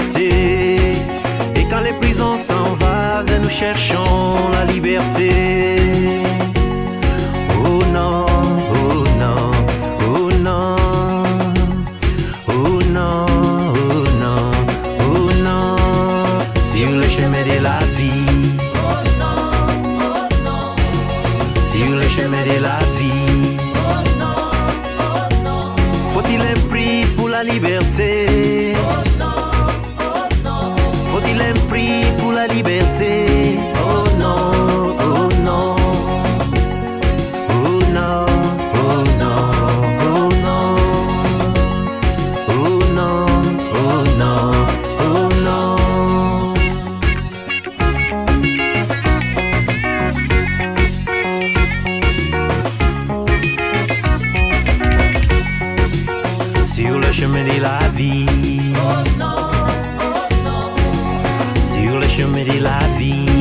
liberté. Et quand les prisons s'envasent, nous cherchons la liberté. Oh non, oh non, oh non, oh non, oh non, oh non, sur le chemin de la vie. Oh non, oh non, sur le chemin de la vie. oh non, oh non, Faut-il un prix pour la liberté? oh non, oh non, Faut-il un prix pour la liberté? Oh non, oh non, oh non, oh non, oh non, oh non, oh non, oh non. Sur le chemin de la vie, oh non, oh non, sur le chemin de la vie.